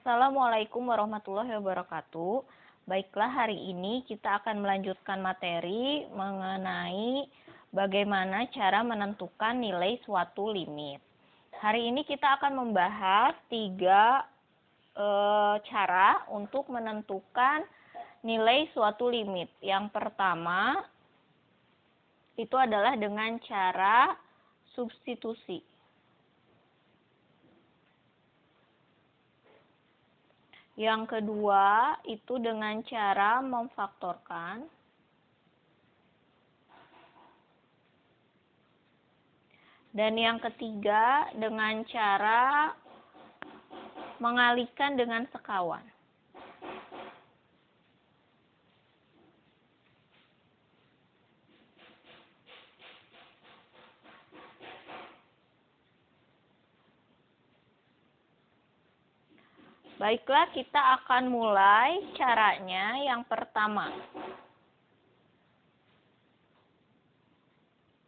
Assalamualaikum warahmatullahi wabarakatuh. Baiklah, hari ini kita akan melanjutkan materi mengenai bagaimana cara menentukan nilai suatu limit. Hari ini kita akan membahas tiga cara untuk menentukan nilai suatu limit. Yang pertama itu adalah dengan cara substitusi. Yang kedua itu dengan cara memfaktorkan. Dan yang ketiga dengan cara mengalihkan dengan sekawan. Baiklah, kita akan mulai caranya yang pertama.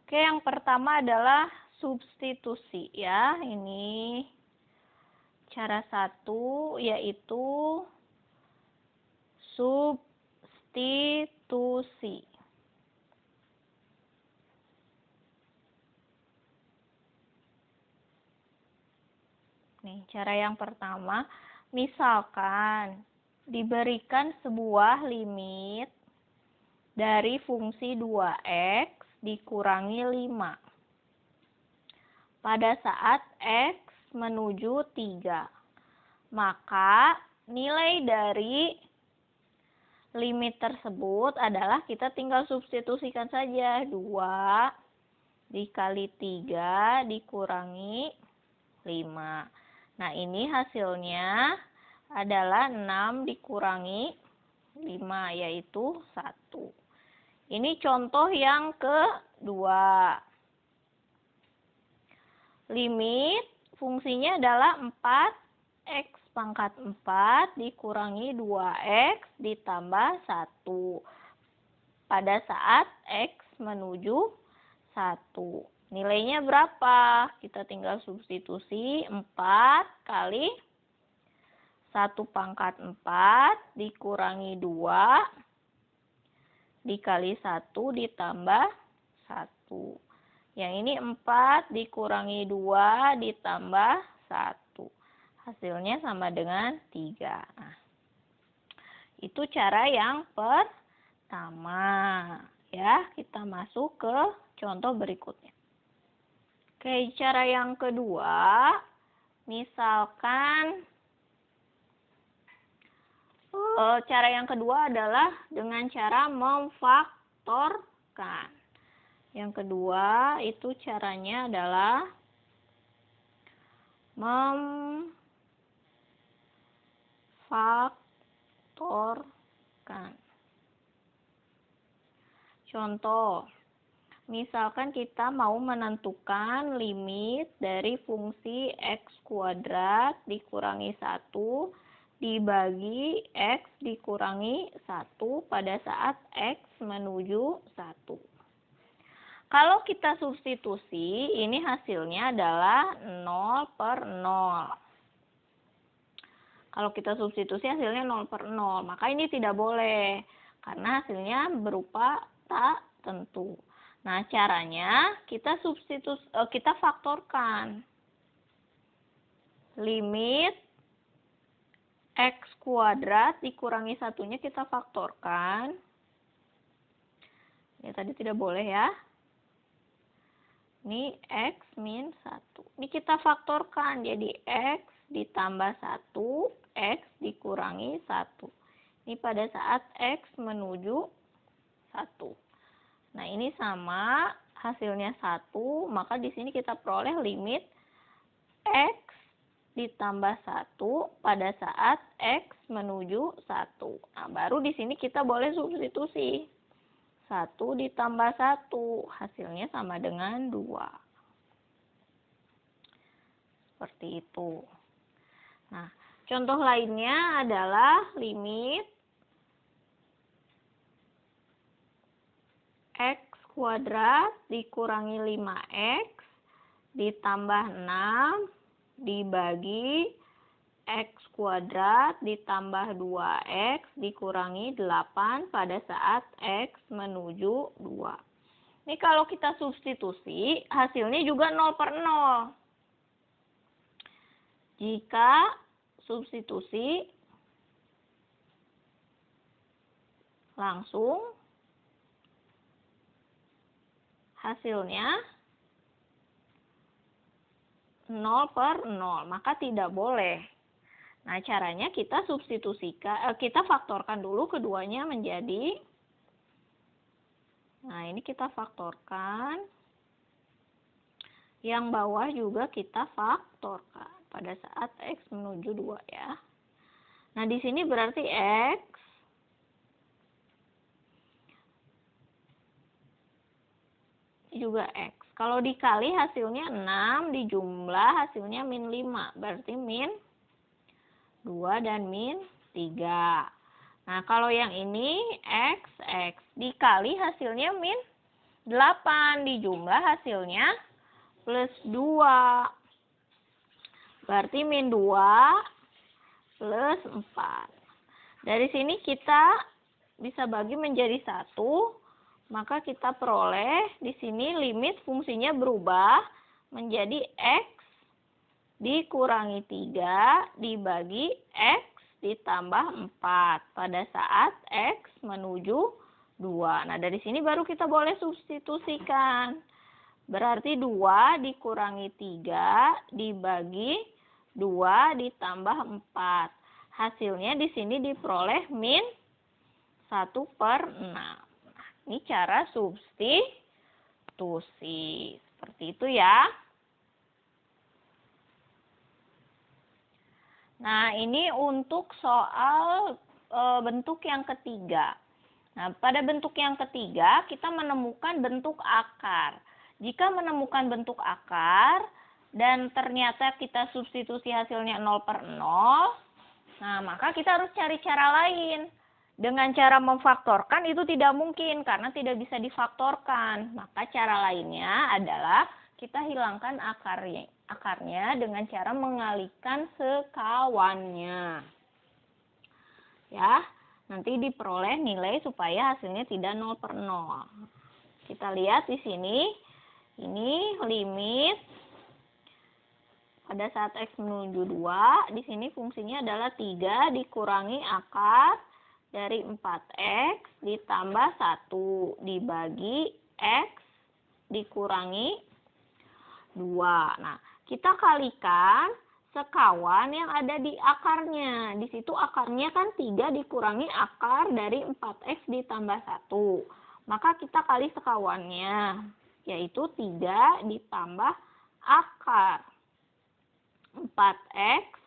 Oke, yang pertama adalah substitusi ya. Ini cara satu yaitu substitusi. Nih, cara yang pertama. Misalkan diberikan sebuah limit dari fungsi 2x dikurangi 5 pada saat x menuju 3. Maka nilai dari limit tersebut adalah kita tinggal substitusikan saja. 2 dikali 3 dikurangi 5. Nah, ini hasilnya adalah 6 dikurangi 5, yaitu 1. Ini contoh yang kedua. Limit fungsinya adalah 4x pangkat 4 dikurangi 2x ditambah 1 pada saat x menuju 1. Nilainya berapa? Kita tinggal substitusi 4 kali 1 pangkat 4 dikurangi 2 dikali 1 ditambah 1. Yang ini 4 dikurangi 2 ditambah 1. Hasilnya sama dengan 3. Nah, itu cara yang pertama. Ya, kita masuk ke contoh berikutnya. Oke, cara yang kedua, misalkan cara yang kedua adalah dengan cara memfaktorkan. Yang kedua itu caranya adalah memfaktorkan. Contoh, misalkan kita mau menentukan limit dari fungsi x kuadrat dikurangi 1 dibagi x dikurangi 1 pada saat x menuju 1. Kalau kita substitusi, ini hasilnya adalah 0/0. Kalau kita substitusi hasilnya 0/0, maka ini tidak boleh karena hasilnya berupa tak tentu. Nah, caranya kita faktorkan. Limit x kuadrat dikurangi 1-nya kita faktorkan. Ini tadi tidak boleh ya. Ini x min 1. Ini kita faktorkan jadi x ditambah 1, x dikurangi 1. Ini pada saat x menuju 1. Nah, ini sama, hasilnya 1, maka di sini kita peroleh limit x ditambah 1 pada saat x menuju 1. Nah, baru di sini kita boleh substitusi. 1 ditambah 1, hasilnya sama dengan 2. Seperti itu. Nah, contoh lainnya adalah limit x kuadrat dikurangi 5x ditambah 6 dibagi X kuadrat ditambah 2X dikurangi 8 pada saat X menuju 2. Ini kalau kita substitusi, hasilnya juga 0/0. Jika substitusi langsung, hasilnya 0/0, maka tidak boleh. Nah, caranya kita substitusikan, kita faktorkan dulu keduanya menjadi, nah ini kita faktorkan, yang bawah juga kita faktorkan pada saat X menuju 2 ya. Nah, di sini berarti X juga X. Kalau dikali hasilnya 6, dijumlah hasilnya min 5. Berarti min 2 dan min 3. Nah, kalau yang ini X, X. Dikali hasilnya min 8. Dijumlah hasilnya plus 2. Berarti min 2 plus 4. Dari sini kita bisa bagi menjadi 1. Maka kita peroleh di sini limit fungsinya berubah menjadi X dikurangi 3 dibagi X ditambah 4 pada saat X menuju 2. Nah, dari sini baru kita boleh substitusikan. Berarti 2 dikurangi 3 dibagi 2 ditambah 4. Hasilnya di sini diperoleh min 1/6. Ini cara substitusi. Seperti itu ya. Nah, ini untuk soal bentuk yang ketiga. Nah, pada bentuk yang ketiga, kita menemukan bentuk akar. Jika menemukan bentuk akar, dan ternyata kita substitusi hasilnya 0/0, nah, maka kita harus cari cara lain. Dengan cara memfaktorkan itu tidak mungkin karena tidak bisa difaktorkan. Maka cara lainnya adalah kita hilangkan akarnya dengan cara mengalihkan sekawannya. Ya, nanti diperoleh nilai supaya hasilnya tidak 0/0. Kita lihat di sini, ini limit pada saat X menuju 2, di sini fungsinya adalah 3 dikurangi akar dari 4X ditambah 1 dibagi X dikurangi 2. Nah, kita kalikan sekawan yang ada di akarnya. Di situ akarnya kan 3 dikurangi akar dari 4X ditambah 1. Maka kita kali sekawannya, yaitu 3 ditambah akar 4X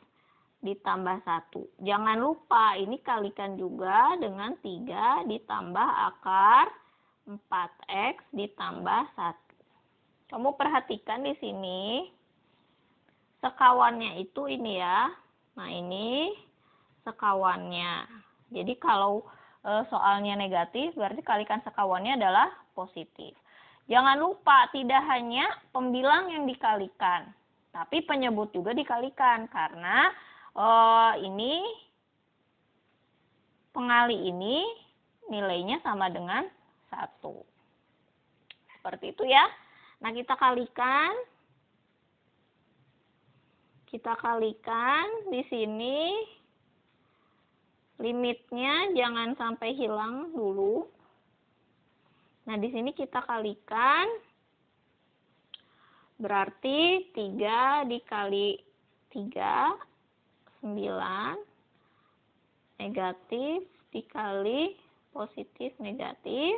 ditambah 1. Jangan lupa ini kalikan juga dengan 3 ditambah akar 4X ditambah 1. Kamu perhatikan di sini sekawannya itu ini ya. Nah, ini sekawannya. Jadi kalau soalnya negatif berarti kalikan sekawannya adalah positif. Jangan lupa tidak hanya pembilang yang dikalikan, tapi penyebut juga dikalikan karena ini pengali ini nilainya sama dengan 1. Seperti itu ya. Nah, kita kalikan di sini limitnya jangan sampai hilang dulu. Nah, di sini kita kalikan berarti 3 dikali 3 9 negatif dikali positif negatif.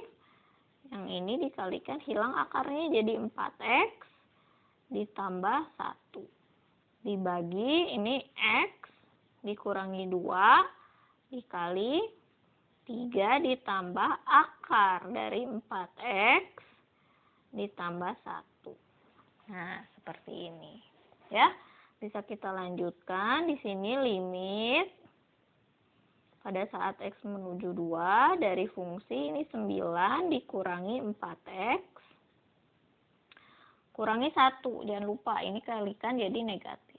Yang ini dikalikan hilang akarnya jadi 4X ditambah 1 dibagi ini X dikurangi 2 dikali 3 ditambah akar dari 4X ditambah 1. Nah, seperti ini ya. Bisa kita lanjutkan di sini limit pada saat X menuju 2 dari fungsi ini 9 dikurangi 4X kurangi 1. Jangan lupa ini kalikan jadi negatif.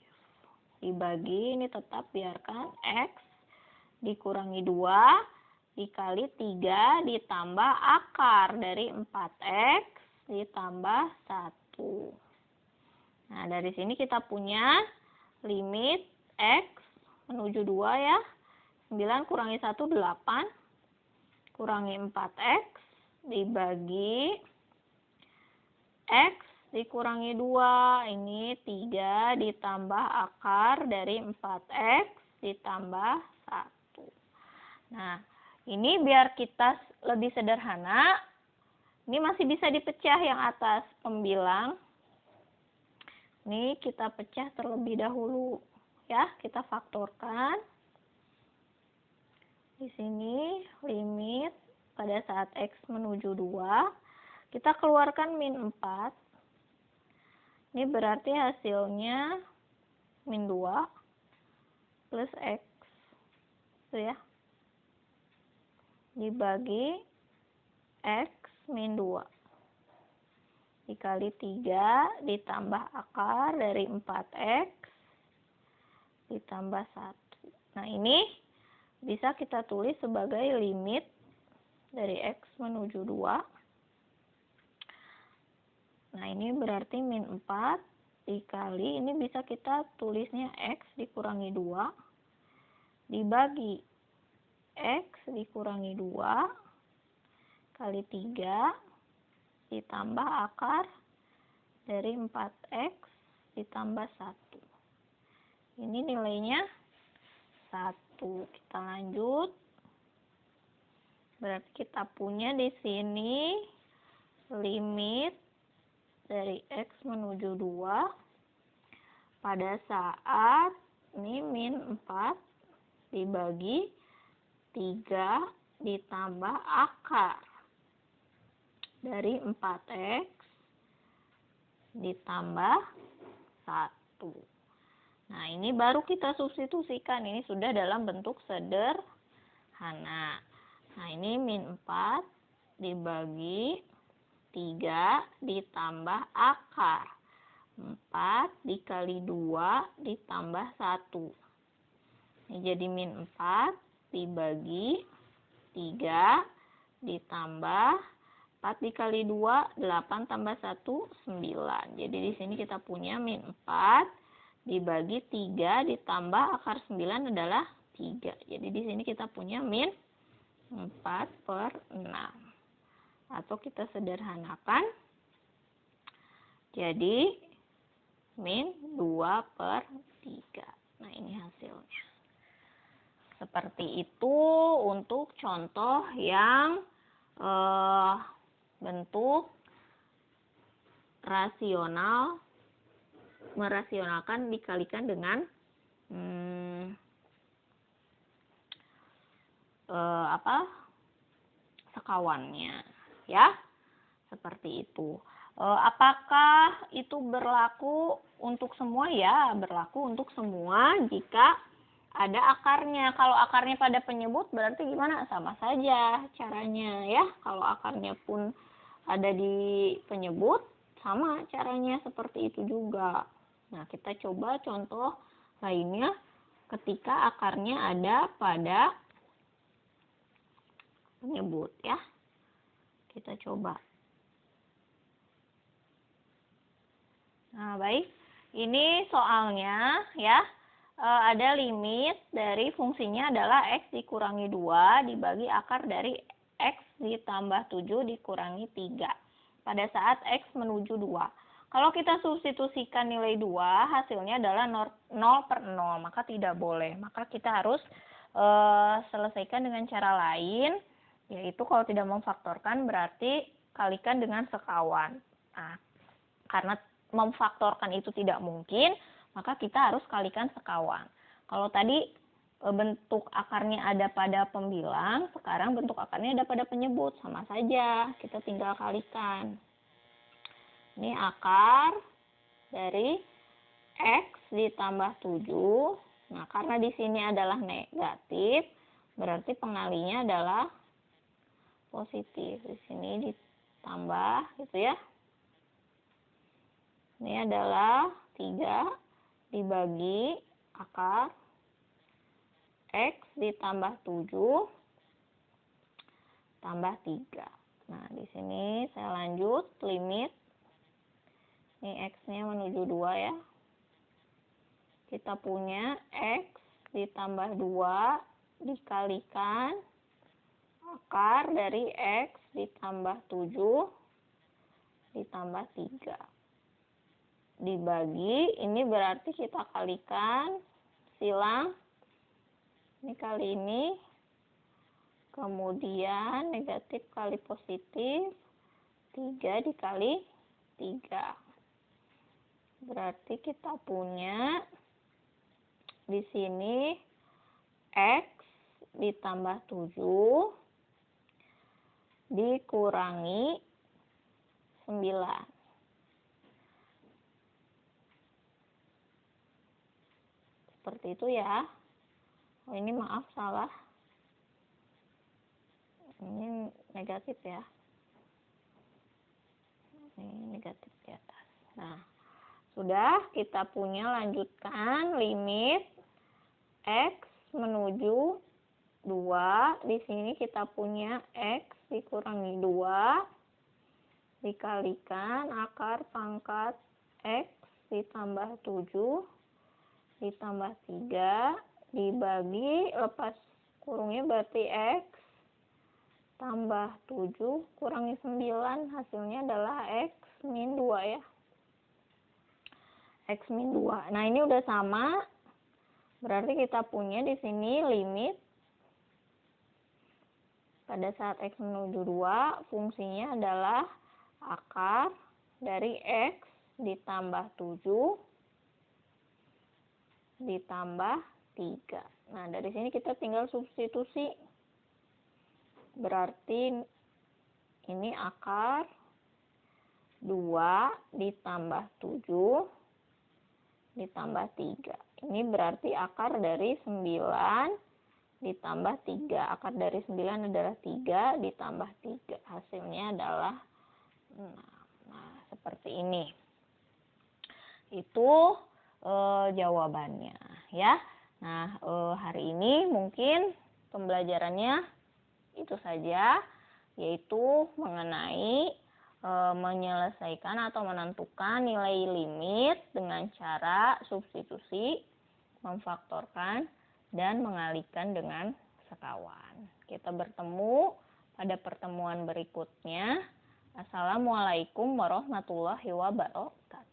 dibagi, ini tetap biarkan X dikurangi 2 dikali 3 ditambah akar dari 4X ditambah 1. Nah, dari sini kita punya limit X menuju 2 ya. 9 kurangi 1, 8. Kurangi 4X dibagi X dikurangi 2. Ini 3 ditambah akar dari 4X ditambah 1. Nah, ini biar kita lebih sederhana, ini masih bisa dipecah yang atas pembilang. Ini kita pecah terlebih dahulu ya, kita faktorkan. Di sini limit pada saat X menuju 2, kita keluarkan min 4. Ini berarti hasilnya min 2 plus X. Itu ya. Dibagi X min 2. Dikali 3 ditambah akar dari 4X ditambah 1. Nah, ini bisa kita tulis sebagai limit dari X menuju 2. Nah, ini berarti min 4 dikali, ini bisa kita tulisnya X dikurangi 2 dibagi X dikurangi 2 kali 3 ditambah akar dari 4X ditambah 1. Ini nilainya 1. Kita lanjut. Berarti kita punya di sini limit dari X menuju 2 pada saat ini min 4 dibagi 3 ditambah akar dari 4X ditambah 1. Nah, ini baru kita substitusikan. Ini sudah dalam bentuk sederhana. Nah, ini min 4 dibagi 3 ditambah akar. 4 dikali 2 ditambah 1. Ini jadi min 4 dibagi 3 ditambah 4 dikali 2, 8 tambah 1, 9. Jadi di sini kita punya min 4 dibagi 3 ditambah akar 9 adalah 3. Jadi di sini kita punya min 4/6. Atau kita sederhanakan jadi min 2/3. Nah, ini hasilnya. Seperti itu untuk contoh yang bentuk rasional, merasionalkan dikalikan dengan sekawannya ya, seperti itu. Apakah itu berlaku untuk semua? Ya, berlaku untuk semua jika ada akarnya. Kalau akarnya pada penyebut berarti gimana? Sama saja caranya ya. Kalau akarnya pun ada di penyebut, sama caranya seperti itu juga. Nah, kita coba contoh lainnya ketika akarnya ada pada penyebut ya. Kita coba. Nah, baik. Ini soalnya ya. Ada limit dari fungsinya adalah X dikurangi 2 dibagi akar dari X ditambah 7 dikurangi 3 pada saat X menuju 2. Kalau kita substitusikan nilai 2, hasilnya adalah 0/0, maka tidak boleh. Maka kita harus selesaikan dengan cara lain, yaitu kalau tidak memfaktorkan berarti kalikan dengan sekawan. Nah, karena memfaktorkan itu tidak mungkin, maka kita harus kalikan sekawan. Kalau tadi bentuk akarnya ada pada pembilang, sekarang bentuk akarnya ada pada penyebut. Sama saja, kita tinggal kalikan. Ini akar dari X ditambah 7. Nah, karena di sini adalah negatif, berarti pengalinya adalah positif. Di sini ditambah, gitu ya. Ini adalah 3 dibagi akar X ditambah 7 tambah 3. Nah, di sini saya lanjut limit. Ini X-nya menuju 2 ya. Kita punya X ditambah 2 dikalikan akar dari X ditambah 7 ditambah 3. Dibagi, ini berarti kita kalikan silang. Ini kali ini. Kemudian negatif kali positif, 3 dikali 3. Berarti kita punya di sini X ditambah 7 dikurangi 9. Seperti itu ya. Oh, ini maaf salah. Ini negatif ya. Ini negatif di atas. Nah, sudah kita punya, lanjutkan limit X menuju 2. Di sini kita punya X dikurangi 2 dikalikan akar pangkat X ditambah 7 ditambah 3 dibagi, lepas kurungnya berarti X tambah 7 kurangi 9, hasilnya adalah X min 2 ya. X min 2. Nah, ini udah sama. Berarti kita punya di sini limit pada saat X menuju 2, fungsinya adalah akar dari X ditambah 7 ditambah 3. Nah, dari sini kita tinggal substitusi. Berarti ini akar 2 ditambah 7 ditambah 3. Ini berarti akar dari 9 ditambah 3. Akar dari 9 adalah 3 ditambah 3. Hasilnya adalah 6. Nah, seperti ini. Itu jawabannya ya. Nah, hari ini mungkin pembelajarannya itu saja, yaitu mengenai menyelesaikan atau menentukan nilai limit dengan cara substitusi, memfaktorkan, dan mengalihkan dengan sekawan. Kita bertemu pada pertemuan berikutnya. Assalamualaikum warahmatullahi wabarakatuh.